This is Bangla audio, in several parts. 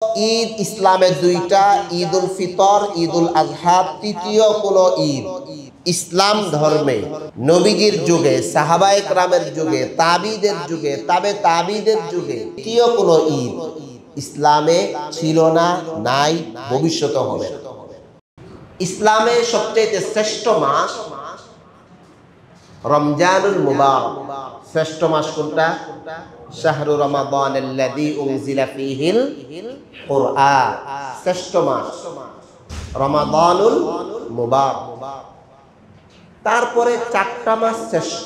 ঈদ ইসলামের দুইটা, ঈদ উল ফিতর, ঈদ উল আজহা। তৃতীয় কোনো ঈদ ইসলাম ধর্মে নবীজির যুগে, সাহাবায়ে কেরামের যুগে, তাবিদের যুগে, তাবিদের যুগে তৃতীয় কোনো ঈদ ইসলামে ছিল না, নাই, ভবিষ্যতে হবে। ইসলামের সবচেয়ে শ্রেষ্ঠ মাস রমজানুল মুবারক। শ্রেষ্ঠ মাস কোনটা? শাহরু রমাদানাল্লাযী উনজিলা ফীহিল কুরআন। শ্রেষ্ঠ মাস রমাদানুল মুবারক। তারপরে চারটা মাস শ্রেষ্ঠ,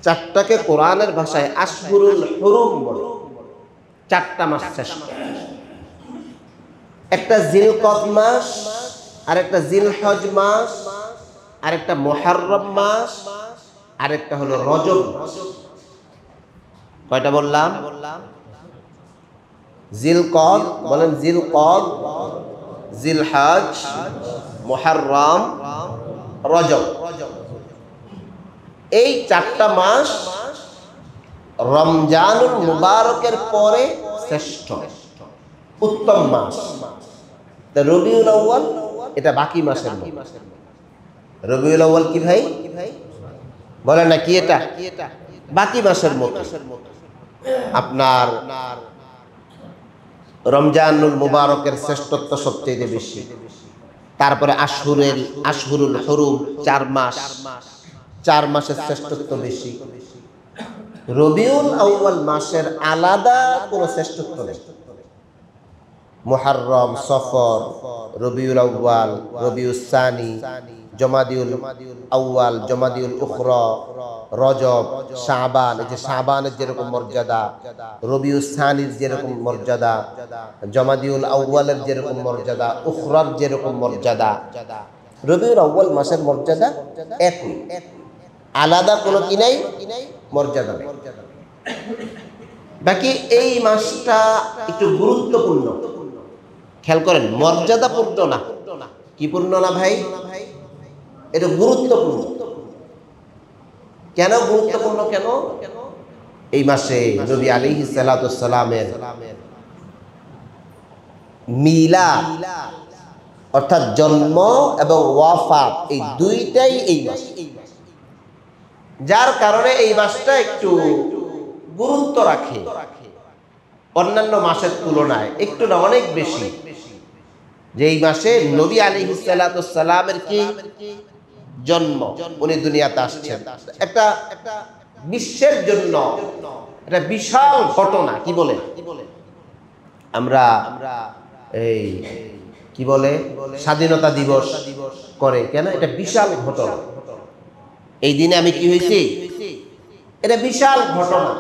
চারটাকে কোরআনের ভাষায় আশহুরুল হুরুম বলে। চারটা মাস শ্রেষ্ঠ। একটা জিলকদ মাস, আরেকটা জিলহজ মাস, আরেকটা মুহররম মাস, আরেকটা হলো রজব মাস। কয়টা বললাম? জিলকদ বলেন, জিলকদ, জিলহজ, মুহররম, রজব। এই চারটা মাস রমজানুল মুবারকের পরে শ্রেষ্ঠ, উত্তম মাস। রবিউল আউয়াল এটা বাকি মাসের মতো। রবিউল আউয়াল কি ভাই বলেন না, কি এটা বাকি মাসের মতো। আপনার রমজানুল মুবারকের শ্রেষ্ঠত্ব সবচেয়ে বেশি। তারপরে আশহুরুল হুরুম 4 মাস, 4 মাসের শ্রেষ্ঠত্ব বেশি। রবিউল আউয়াল মাসের আলাদা কোনো শ্রেষ্ঠত্ব নেই। মুহররম, সফর, রবিউল আউয়াল, রবিউস সানি, জমাদিউল আউয়াল, জমাদিউল উখরা, রজব, শাবান। এই যে শাবানের যেরকম মর্যাদা, রবিউস সানির যেরকম মর্যাদা, জমাদিউল আউয়ালের যেরকম মর্যাদা, উখরার যেরকম মর্যাদা, রবিউল আউয়াল মাসের মর্যাদা একই, আলাদা কোনো কি নাই, মর্যাদা নেই। বাকি এই মাসটা একটু গুরুত্বপূর্ণ, খেয়াল করেন, মর্যাদাপূর্ণ না। কি পূর্ণ না ভাই? এটা গুরুত্বপূর্ণ। কেন গুরুত্বপূর্ণ? কেন? এই মাসে নবী আলাইহিস সালাতু ওয়াস সালামের মিলাদ অর্থাৎ জন্ম এবং ওয়াফাত এই দুইটাই এই মাস, যার কারণে এই মাসটা একটু গুরুত্ব রাখে অন্যান্য মাসের তুলনায়, একটু না অনেক বেশি। যে এই মাসে নবী আলাইহিস সালাতু ওয়াস সালামের কি জন্ম, উনি দুনিয়াতে আসছেন। একটা বিশ্বের জন্য এটা বিশাল ঘটনা। কি বলে আমরা এই কি বলে স্বাধীনতা দিবস করে কেন? এটা বিশাল ঘটনা। এই দিনে আমি কি হয়েছি, এটা বিশাল ঘটনা।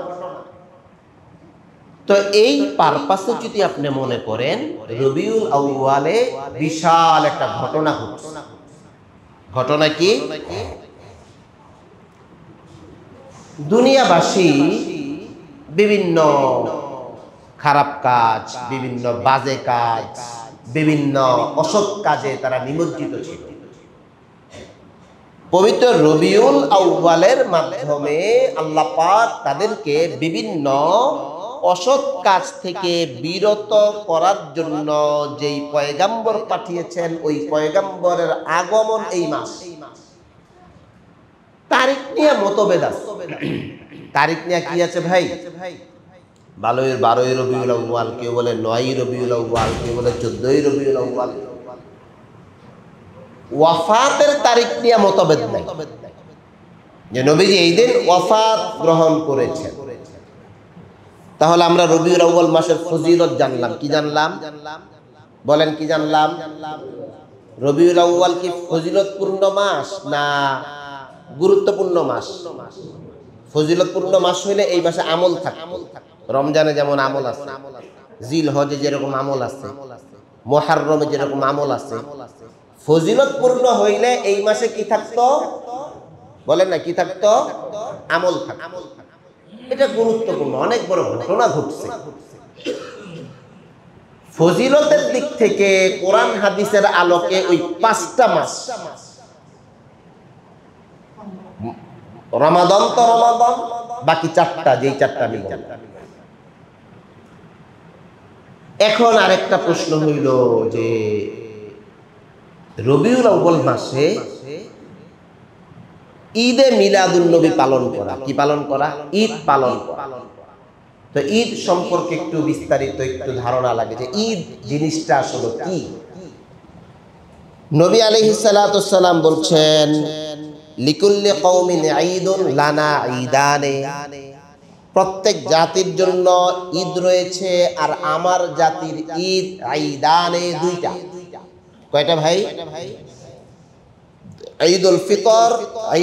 তো এই পারপাসে যদি আপনি মনে করেন রবিউল আউয়ালে বিশাল একটা ঘটনা ঘটছে। ঘটনা কি? দুনিয়াবাসী বিভিন্ন খারাপ কাজ, বিভিন্ন বাজে কাজ, বিভিন্ন অসৎ কাজে তারা নিমজ্জিত ছিল। পবিত্র রবিউল আউয়ালের মাধ্যমে আল্লাহ পাক তাদেরকে বিভিন্ন অসৎ কাজ থেকে বিরত করার জন্য যেই পয়গাম্বর পাঠিয়েছেন, ওই পয়গাম্বরের আগমন এই মাস। তারিখ নিয়ে মতভেদ আছে। তারিখ নিয়ে কি আছে ভাই? 12ই রবিউল আউয়াল, কেউ বলে 9ই রবিউল আউয়াল, কেউ বলে 14ই রবিউল আউয়াল। ওয়াফাতের তারিখ নিয়ে মতভেদ নাই, যে নবীজি এই দিন ওয়াফাত গ্রহণ করেছেন। তাহলে আমরা রবিউল আউয়াল মাসের ফজিলত জানলাম। কি জানলাম বলেন? কি জানলাম? রবিউল আউয়াল কি ফজিলতপূর্ণ মাস না গুরুত্বপূর্ণ মাস? ফজিলতপূর্ণ মাস হইলে এই মাসে আমল থাকে। রমজানে যেমন আমল আছে, জিলহজে যেরকম আমল আছে, মুহররমে যেরকম আমল আছে। ফজিলতপূর্ণ হইলে এই মাসে কি থাকতো বলেন না? কি থাকতো? আমল থাকতো। এটা গুরুত্বপূর্ণ, অনেক বড় ঘটনা ঘটছে। ফজিলতের দিক থেকে কোরআন হাদিসের আলোকে ওই 5টা মাস, রমাদান তো রমাদান, বাকি 4টা, যেই 4টা আমি বললাম, এখন আরেকটা প্রশ্ন হইল যে রবিউল আউয়াল মাসে ঈদে মিলাদুন নবী পালন করা, কি পালন করা? ঈদ পালন করা। তো ঈদ সম্পর্কে একটু বিস্তারিত একটু ধারণা লাগে যে ঈদ জিনিসটা আসলে কি। নবী আলাইহিস সালাতু ওয়াসসালাম বলছেন লিকুল্লি কওমিন ঈদুন লানা ঈদানে, প্রত্যেক জাতির জন্য ঈদ রয়েছে আর আমার জাতির ঈদ ঈদানে দুইটা। কয়টা ভাই? ঈদুল ফিতর,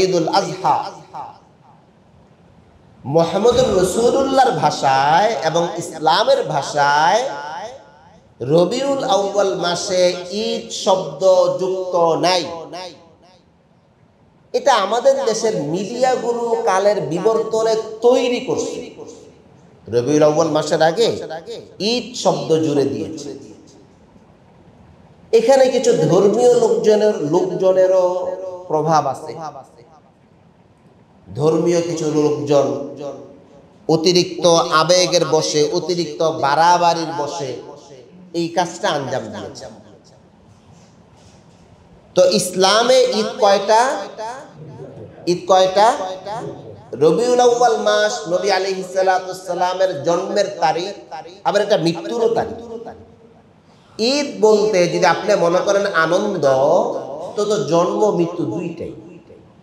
ঈদুল আযহা। মুহাম্মদুর রাসূলুল্লাহর ভাষায় এবং ইসলামের ভাষায় রবিউল আউয়াল মাসে ঈদ শব্দ যুক্ত নাই। এটা আমাদের দেশের মিডিয়াগুলো কালের বিবর্তনে তৈরি করছে। রবিউল আউয়াল মাসের আগে ঈদ শব্দ জুড়ে দিয়েছে। এখানে কিছু ধর্মীয় লোকজনেরও প্রভাব আছে। ধর্মীয় কিছু লোকজন অতিরিক্ত আবেগের বশে, অতিরিক্ত বাড়াবাড়ির বশে এই কাজটা আঞ্জাম দিয়েছে। তো ইসলামে ঈদ কয়টা? ঈদ কয়টা? রবিউল আউয়াল মাস নবী আলাইহিস সালাতু ওয়াসসালামের জন্মের তারিখ, আবার এটা মৃত্যুরও তারিখ। ঈদ বলতে যদি আপনি মনে করেন আনন্দ, তো জন্ম মৃত্যু দুইটাই।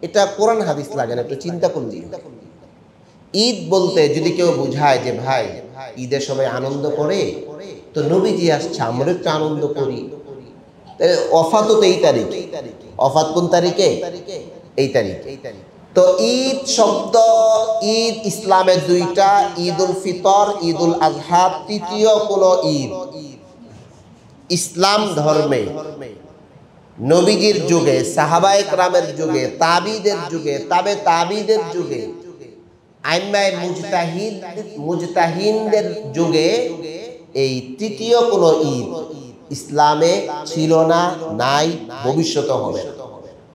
এটা কোরআন হাদিস লাগে না, একটু চিন্তা করলি। ঈদ বলতে যদি কেউ বুঝায় যে ভাই ঈদের সময় আনন্দ করে, তো নবীজি আসছে আমরা একটু আনন্দ করি। ওফাত তো এই তারিখ, ওফাত কোন তারিখে? এই তারিখ। তো ঈদ শব্দ, ঈদ ইসলামের দুইটা, ঈদুল ফিতর, ঈদুল আযহা। তৃতীয় কোন ঈদ ইসলাম ধর্মে নবীজির যুগে, সাহাবায়ে কেরামের যুগে, তাবিদের যুগে, তাবে তাবিদের যুগে, আইম্মায়ে মুজতাহিদদের যুগে এই তৃতীয় কোন ঈদ ইসলামে ছিল না, নাই, ভবিষ্যতে হবে।